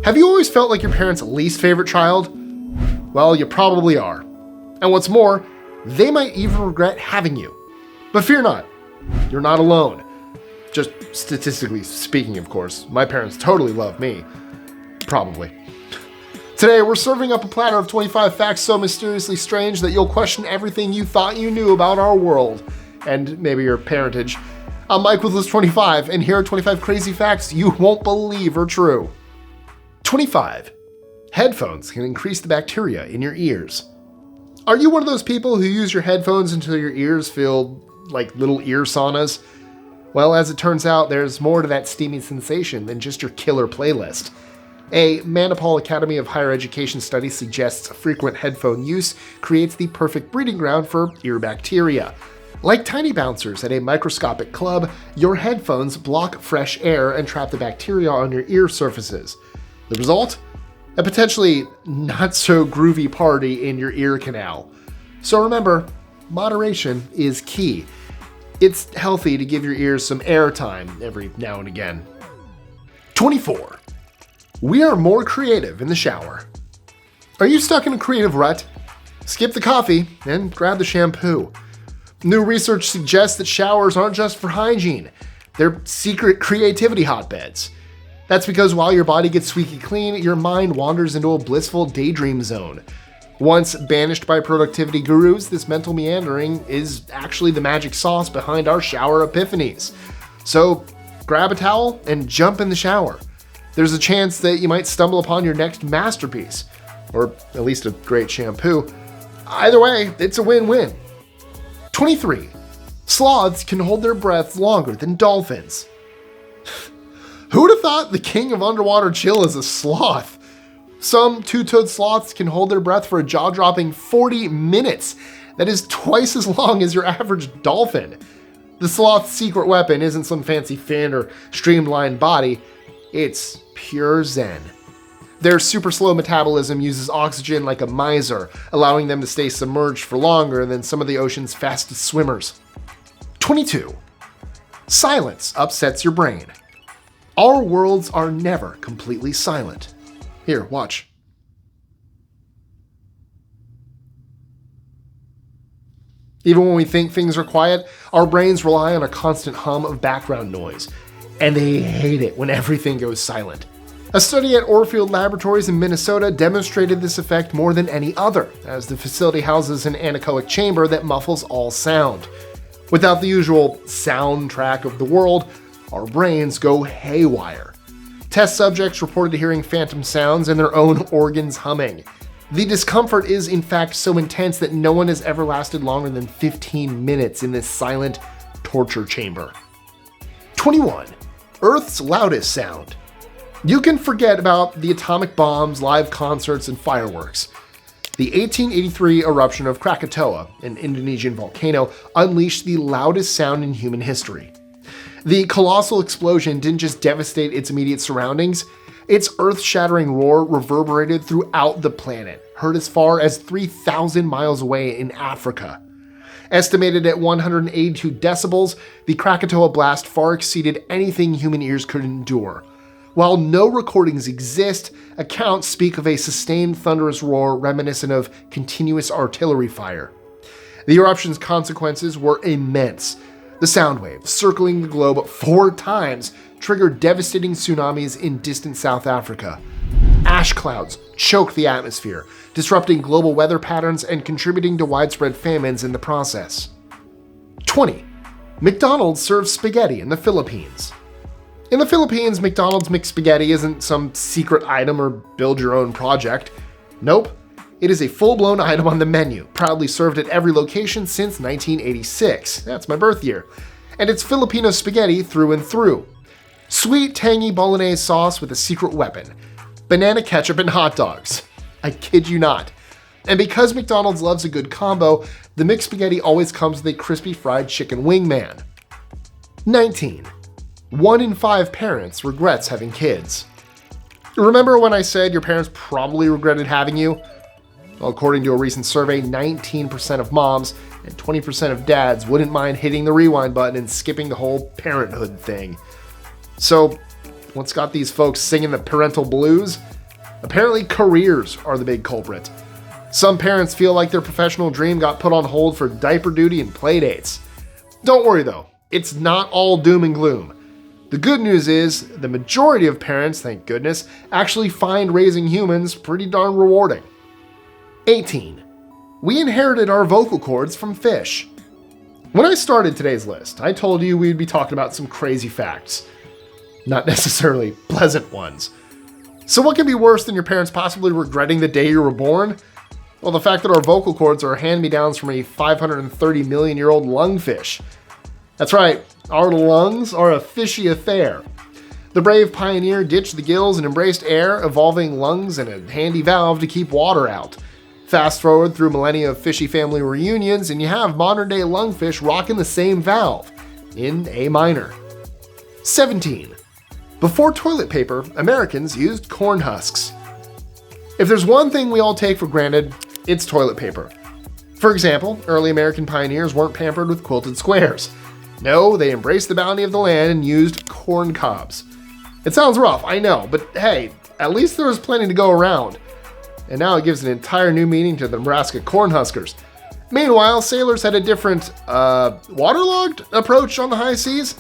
Have you always felt like your parents' least favorite child? Well, you probably are. And what's more, they might even regret having you. But fear not, you're not alone. Just statistically speaking, of course. My parents totally love me. Probably. Today, we're serving up a platter of 25 facts so mysteriously strange that you'll question everything you thought you knew about our world, and maybe your parentage. I'm Mike with List 25, and here are 25 crazy facts you won't believe are true. 25. Headphones can increase the bacteria in your ears. Are you one of those people who use your headphones until your ears feel like little ear saunas? Well, as it turns out, there's more to that steamy sensation than just your killer playlist. A Manipal Academy of Higher Education study suggests frequent headphone use creates the perfect breeding ground for ear bacteria. Like tiny bouncers at a microscopic club, your headphones block fresh air and trap the bacteria on your ear surfaces. The result? A potentially not-so-groovy party in your ear canal. So remember, moderation is key. It's healthy to give your ears some airtime every now and again. 24. We are more creative in the shower. Are you stuck in a creative rut? Skip the coffee and grab the shampoo. New research suggests that showers aren't just for hygiene. They're secret creativity hotbeds. That's because while your body gets squeaky clean, your mind wanders into a blissful daydream zone. Once banished by productivity gurus, this mental meandering is actually the magic sauce behind our shower epiphanies. So grab a towel and jump in the shower. There's a chance that you might stumble upon your next masterpiece, or at least a great shampoo. Either way, it's a win-win. 23. Sloths can hold their breath longer than dolphins. Who would have thought the king of underwater chill is a sloth? Some two-toed sloths can hold their breath for a jaw-dropping 40 minutes. That is twice as long as your average dolphin. The sloth's secret weapon isn't some fancy fin or streamlined body. It's pure zen. Their super slow metabolism uses oxygen like a miser, allowing them to stay submerged for longer than some of the ocean's fastest swimmers. 22. Silence upsets your brain. Our worlds are never completely silent. Here, watch. Even when we think things are quiet, our brains rely on a constant hum of background noise. And they hate it when everything goes silent. A study at Orfield Laboratories in Minnesota demonstrated this effect more than any other, as the facility houses an anechoic chamber that muffles all sound. Without the usual soundtrack of the world, our brains go haywire. Test subjects reported hearing phantom sounds and their own organs humming. The discomfort is in fact so intense that no one has ever lasted longer than 15 minutes in this silent torture chamber. 21. Earth's loudest sound. You can forget about the atomic bombs, live concerts, and fireworks. The 1883 eruption of Krakatoa, an Indonesian volcano, unleashed the loudest sound in human history. The colossal explosion didn't just devastate its immediate surroundings, its earth-shattering roar reverberated throughout the planet, heard as far as 3,000 miles away in Africa. Estimated at 182 decibels, the Krakatoa blast far exceeded anything human ears could endure. While no recordings exist, accounts speak of a sustained thunderous roar reminiscent of continuous artillery fire. The eruption's consequences were immense. The sound wave, circling the globe 4 times, triggered devastating tsunamis in distant South Africa. Ash clouds choked the atmosphere, disrupting global weather patterns and contributing to widespread famines in the process. 20. McDonald's serves spaghetti in the Philippines. In the Philippines, McDonald's McSpaghetti isn't some secret item or build-your-own project. Nope, it is a full-blown item on the menu, proudly served at every location since 1986. That's my birth year. And it's Filipino spaghetti through and through. Sweet, tangy bolognese sauce with a secret weapon. Banana ketchup and hot dogs. I kid you not. And because McDonald's loves a good combo, the McSpaghetti always comes with a crispy fried chicken wingman. 19. 1 in 5 parents regrets having kids. Remember when I said your parents probably regretted having you? Well, according to a recent survey, 19% of moms and 20% of dads wouldn't mind hitting the rewind button and skipping the whole parenthood thing. So, what's got these folks singing the parental blues? Apparently, careers are the big culprit. Some parents feel like their professional dream got put on hold for diaper duty and playdates. Don't worry though, it's not all doom and gloom. The good news is, the majority of parents, thank goodness, actually find raising humans pretty darn rewarding. 18. We inherited our vocal cords from fish. When I started today's list, I told you we'd be talking about some crazy facts. Not necessarily pleasant ones. So what can be worse than your parents possibly regretting the day you were born? Well, the fact that our vocal cords are hand-me-downs from a 530 million year old lungfish. That's right, our lungs are a fishy affair. The brave pioneer ditched the gills and embraced air, evolving lungs and a handy valve to keep water out. Fast forward through millennia of fishy family reunions, and you have modern-day lungfish rocking the same valve, in A minor. 17. Before toilet paper, Americans used corn husks. If there's one thing we all take for granted, it's toilet paper. For example, early American pioneers weren't pampered with quilted squares. No, they embraced the bounty of the land and used corn cobs. It sounds rough, I know, but hey, at least there was plenty to go around. And now it gives an entire new meaning to the Nebraska Cornhuskers. Meanwhile, sailors had a different, waterlogged approach on the high seas.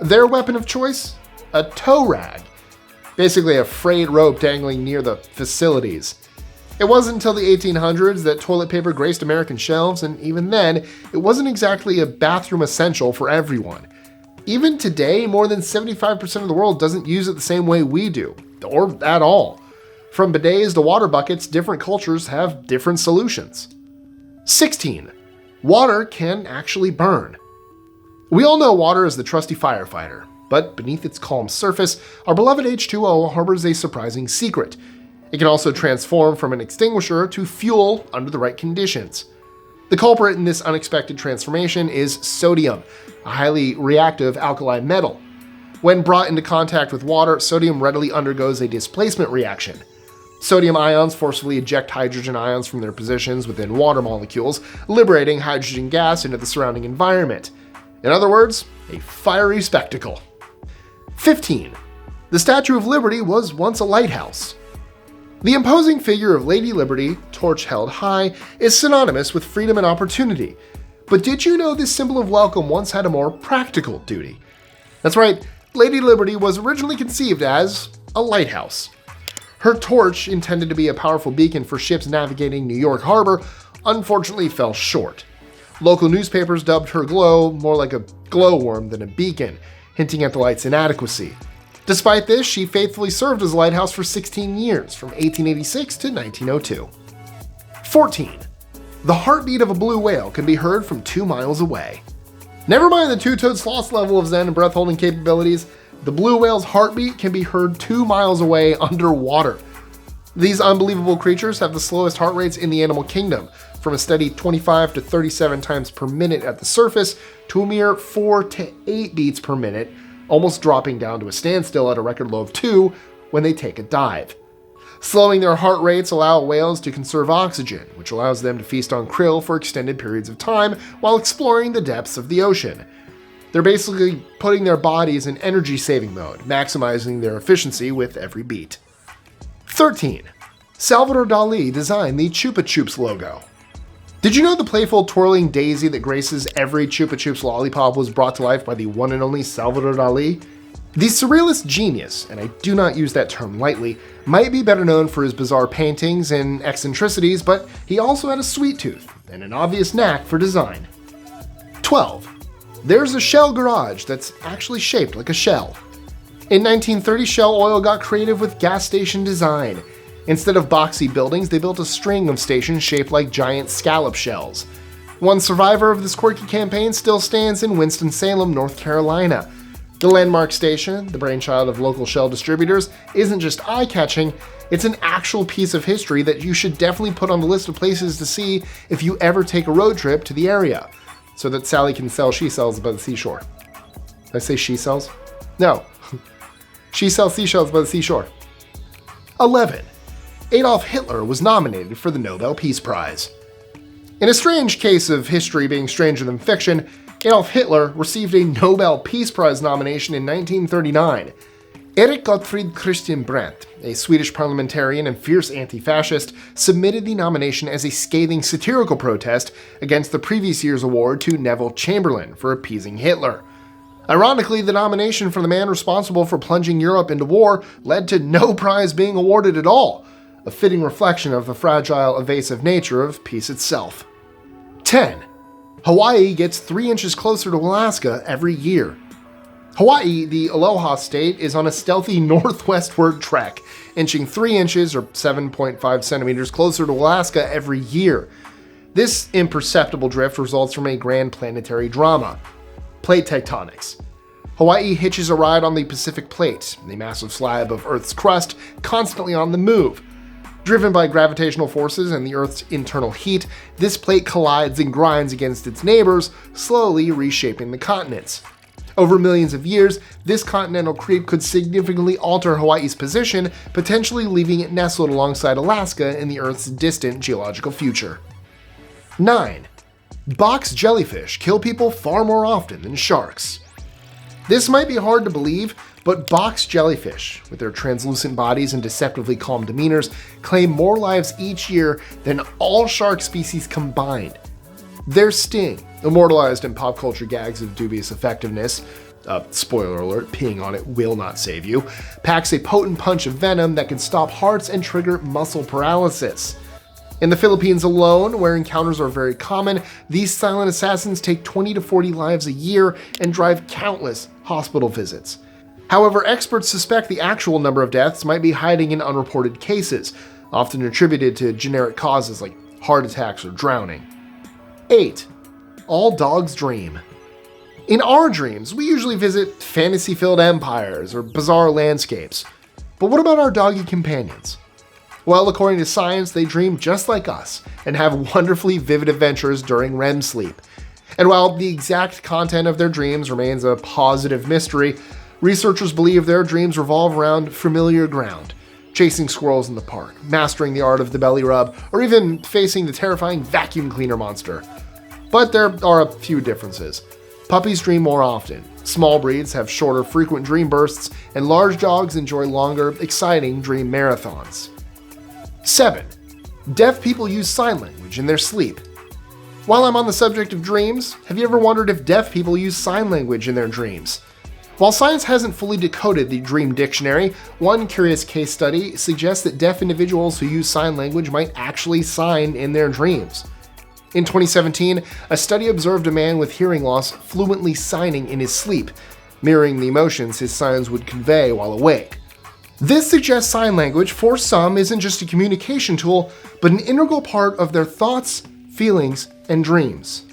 Their weapon of choice? A tow rag. Basically a frayed rope dangling near the facilities. It wasn't until the 1800s that toilet paper graced American shelves, and even then, it wasn't exactly a bathroom essential for everyone. Even today, more than 75% of the world doesn't use it the same way we do, or at all. From bidets to water buckets, different cultures have different solutions. 16. Water can actually burn. We all know water is the trusty firefighter, but beneath its calm surface, our beloved H2O harbors a surprising secret. It can also transform from an extinguisher to fuel under the right conditions. The culprit in this unexpected transformation is sodium, a highly reactive alkali metal. When brought into contact with water, sodium readily undergoes a displacement reaction. Sodium ions forcefully eject hydrogen ions from their positions within water molecules, liberating hydrogen gas into the surrounding environment. In other words, a fiery spectacle. 15. The Statue of Liberty was once a lighthouse. The imposing figure of Lady Liberty, torch held high, is synonymous with freedom and opportunity. But did you know this symbol of welcome once had a more practical duty? That's right, Lady Liberty was originally conceived as a lighthouse. Her torch, intended to be a powerful beacon for ships navigating New York Harbor, unfortunately fell short. Local newspapers dubbed her glow more like a glowworm than a beacon, hinting at the light's inadequacy. Despite this, she faithfully served as a lighthouse for 16 years, from 1886 to 1902. 14. The heartbeat of a blue whale can be heard from 2 miles away. Never mind the two-toed sloth's level of zen and breath-holding capabilities, the blue whale's heartbeat can be heard 2 miles away underwater. These unbelievable creatures have the slowest heart rates in the animal kingdom, from a steady 25 to 37 times per minute at the surface to a mere 4 to 8 beats per minute, almost dropping down to a standstill at a record low of 2 when they take a dive. Slowing their heart rates allow whales to conserve oxygen, which allows them to feast on krill for extended periods of time while exploring the depths of the ocean. They're basically putting their bodies in energy-saving mode, maximizing their efficiency with every beat. 13. Salvador Dalí designed the Chupa Chups logo. Did you know the playful twirling daisy that graces every Chupa Chups lollipop was brought to life by the one and only Salvador Dalí? The surrealist genius, and I do not use that term lightly, might be better known for his bizarre paintings and eccentricities, but he also had a sweet tooth and an obvious knack for design. 12. There's a Shell garage that's actually shaped like a shell. In 1930, Shell Oil got creative with gas station design. Instead of boxy buildings, they built a string of stations shaped like giant scallop shells. One survivor of this quirky campaign still stands in Winston-Salem, North Carolina. The landmark station, the brainchild of local Shell distributors, isn't just eye-catching, it's an actual piece of history that you should definitely put on the list of places to see if you ever take a road trip to the area, so that Sally can sell she sells by the seashore. Did I say she sells? No. She sells seashells by the seashore. 11. Adolf Hitler was nominated for the Nobel Peace Prize. In a strange case of history being stranger than fiction, Adolf Hitler received a Nobel Peace Prize nomination in 1939. Erik Gottfried Christian Brandt, a Swedish parliamentarian and fierce anti-fascist, submitted the nomination as a scathing satirical protest against the previous year's award to Neville Chamberlain for appeasing Hitler. Ironically, the nomination for the man responsible for plunging Europe into war led to no prize being awarded at all, a fitting reflection of the fragile, evasive nature of peace itself. 10. Hawaii gets 3 inches closer to Alaska every year. Hawaii, the Aloha state, is on a stealthy northwestward trek, inching 3 inches or 7.5 centimeters closer to Alaska every year. This imperceptible drift results from a grand planetary drama: plate tectonics. Hawaii hitches a ride on the Pacific Plate, a massive slab of Earth's crust constantly on the move. Driven by gravitational forces and the Earth's internal heat, this plate collides and grinds against its neighbors, slowly reshaping the continents. Over millions of years, this continental creep could significantly alter Hawaii's position, potentially leaving it nestled alongside Alaska in the Earth's distant geological future. 9. Box jellyfish kill people far more often than sharks. This might be hard to believe, but box jellyfish, with their translucent bodies and deceptively calm demeanors, claim more lives each year than all shark species combined. Their sting, immortalized in pop culture gags of dubious effectiveness, spoiler alert, peeing on it will not save you, packs a potent punch of venom that can stop hearts and trigger muscle paralysis. In the Philippines alone, where encounters are very common, these silent assassins take 20 to 40 lives a year and drive countless hospital visits. However, experts suspect the actual number of deaths might be hiding in unreported cases, often attributed to generic causes like heart attacks or drowning. 8. All dogs dream. In our dreams, we usually visit fantasy-filled empires or bizarre landscapes. But what about our doggy companions? Well, according to science, they dream just like us and have wonderfully vivid adventures during REM sleep. And while the exact content of their dreams remains a positive mystery, researchers believe their dreams revolve around familiar ground, chasing squirrels in the park, mastering the art of the belly rub, or even facing the terrifying vacuum cleaner monster. But there are a few differences. Puppies dream more often, small breeds have shorter frequent dream bursts, and large dogs enjoy longer, exciting dream marathons. 7. Deaf people use sign language in their sleep. While I'm on the subject of dreams, have you ever wondered if deaf people use sign language in their dreams? While science hasn't fully decoded the dream dictionary, one curious case study suggests that deaf individuals who use sign language might actually sign in their dreams. In 2017, a study observed a man with hearing loss fluently signing in his sleep, mirroring the emotions his signs would convey while awake. This suggests sign language for some isn't just a communication tool, but an integral part of their thoughts, feelings, and dreams.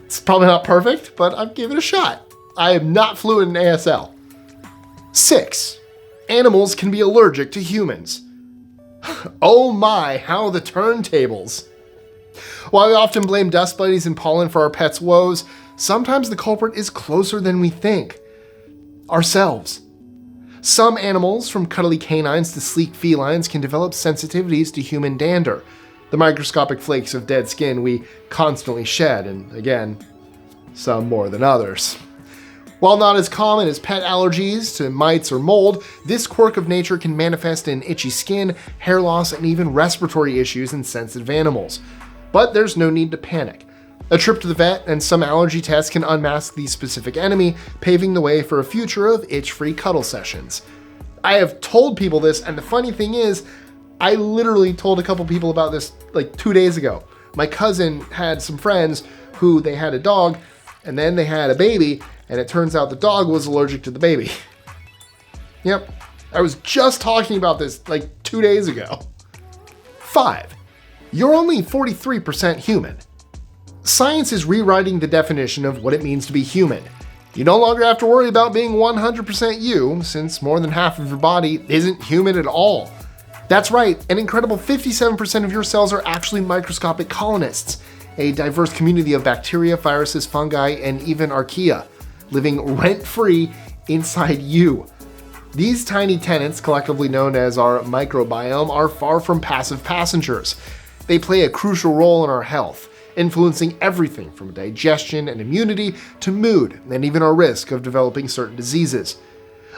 It's probably not perfect, but I'd give it a shot. I am not fluent in ASL. 6. Animals can be allergic to humans. Oh my, how the turntables. While we often blame dust bunnies and pollen for our pets' woes, sometimes the culprit is closer than we think. Ourselves. Some animals, from cuddly canines to sleek felines, can develop sensitivities to human dander, the microscopic flakes of dead skin we constantly shed, and again, some more than others. While not as common as pet allergies to mites or mold, this quirk of nature can manifest in itchy skin, hair loss, and even respiratory issues in sensitive animals. But there's no need to panic. A trip to the vet and some allergy tests can unmask the specific enemy, paving the way for a future of itch-free cuddle sessions. I have told people this, and the funny thing is, I literally told a couple people about this like 2 days ago. My cousin had some friends who they had a dog, and then they had a baby, and it turns out the dog was allergic to the baby. Yep, I was just talking about this like 2 days ago. 5. You're only 43% human. Science is rewriting the definition of what it means to be human. You no longer have to worry about being 100% you, since more than half of your body isn't human at all. That's right, an incredible 57% of your cells are actually microscopic colonists, a diverse community of bacteria, viruses, fungi, and even archaea, living rent-free inside you. These tiny tenants, collectively known as our microbiome, are far from passive passengers. They play a crucial role in our health, influencing everything from digestion and immunity to mood, and even our risk of developing certain diseases.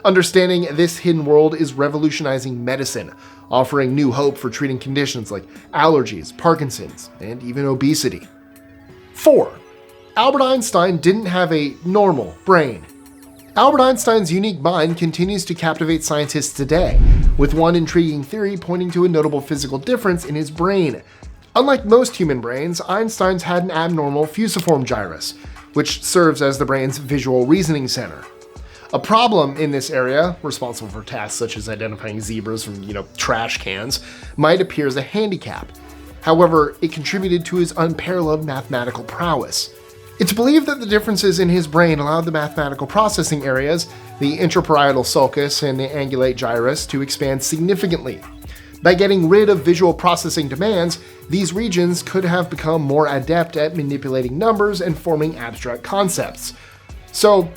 Understanding this hidden world is revolutionizing medicine, offering new hope for treating conditions like allergies, Parkinson's, and even obesity. 4. Albert Einstein didn't have a normal brain. Albert Einstein's unique mind continues to captivate scientists today, with one intriguing theory pointing to a notable physical difference in his brain. Unlike most human brains, Einstein's had an abnormal fusiform gyrus, which serves as the brain's visual reasoning center. A problem in this area, responsible for tasks such as identifying zebras from, trash cans, might appear as a handicap. However, it contributed to his unparalleled mathematical prowess. It's believed that the differences in his brain allowed the mathematical processing areas, the intraparietal sulcus and the angulate gyrus, to expand significantly. By getting rid of visual processing demands, these regions could have become more adept at manipulating numbers and forming abstract concepts. So,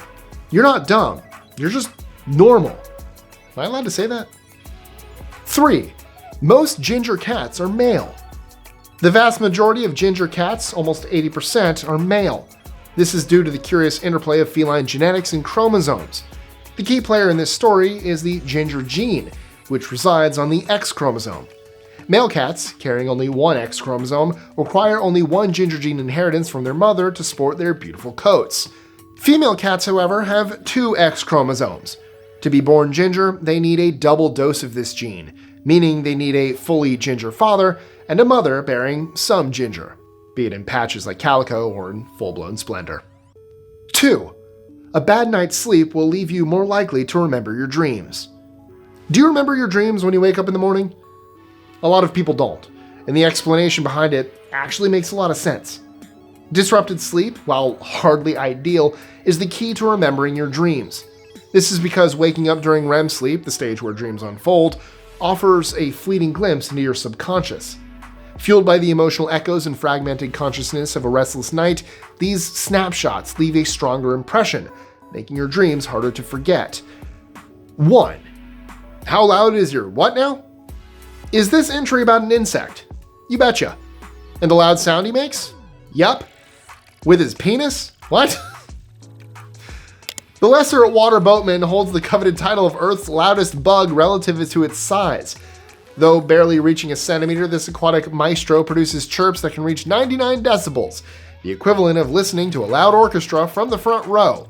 you're not dumb, you're just normal. Am I allowed to say that? 3. Most ginger cats are male. The vast majority of ginger cats, almost 80%, are male. This is due to the curious interplay of feline genetics and chromosomes. The key player in this story is the ginger gene, which resides on the X chromosome. Male cats, carrying only one X chromosome, require only one ginger gene inheritance from their mother to sport their beautiful coats. Female cats, however, have two X chromosomes. To be born ginger, they need a double dose of this gene, meaning they need a fully ginger father and a mother bearing some ginger, be it in patches like calico or in full-blown splendor. 2. A bad night's sleep will leave you more likely to remember your dreams. Do you remember your dreams when you wake up in the morning? A lot of people don't, and the explanation behind it actually makes a lot of sense. Disrupted sleep, while hardly ideal, is the key to remembering your dreams. This is because waking up during REM sleep, the stage where dreams unfold, offers a fleeting glimpse into your subconscious. Fueled by the emotional echoes and fragmented consciousness of a restless night, these snapshots leave a stronger impression, making your dreams harder to forget. 1. How loud is your what now? Is this entry about an insect? You betcha. And the loud sound he makes? Yup. With his penis? What? The lesser water boatman holds the coveted title of Earth's loudest bug relative to its size. Though barely reaching a centimeter, this aquatic maestro produces chirps that can reach 99 decibels, the equivalent of listening to a loud orchestra from the front row.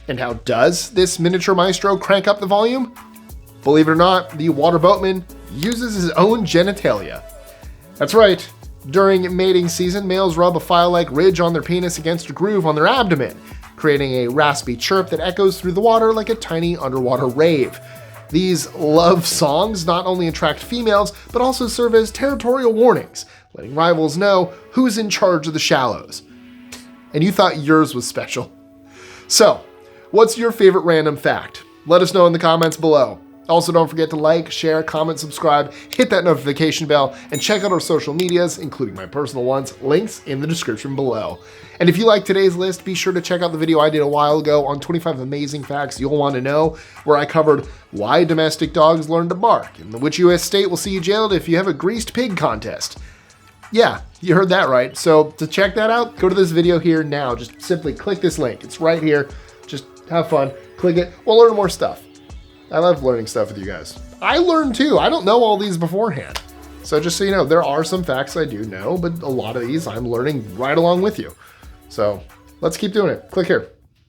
And how does this miniature maestro crank up the volume? Believe it or not, the water boatman uses his own genitalia. That's right. During mating season, males rub a file-like ridge on their penis against a groove on their abdomen, creating a raspy chirp that echoes through the water like a tiny underwater rave. These love songs not only attract females, but also serve as territorial warnings, letting rivals know who's in charge of the shallows. And you thought yours was special. So, what's your favorite random fact? Let us know in the comments below. Also, don't forget to like, share, comment, subscribe, hit that notification bell, and check out our social medias, including my personal ones, links in the description below. And if you like today's list, be sure to check out the video I did a while ago on 25 amazing facts you'll want to know, where I covered why domestic dogs learn to bark, and which US state will see you jailed if you have a greased pig contest. Yeah, you heard that right. So to check that out, go to this video here now. Just simply click this link. It's right here. Just have fun. Click it. We'll learn more stuff. I love learning stuff with you guys. I learn too. I don't know all these beforehand. So just so you know, there are some facts I do know, but a lot of these I'm learning right along with you. So let's keep doing it. Click here.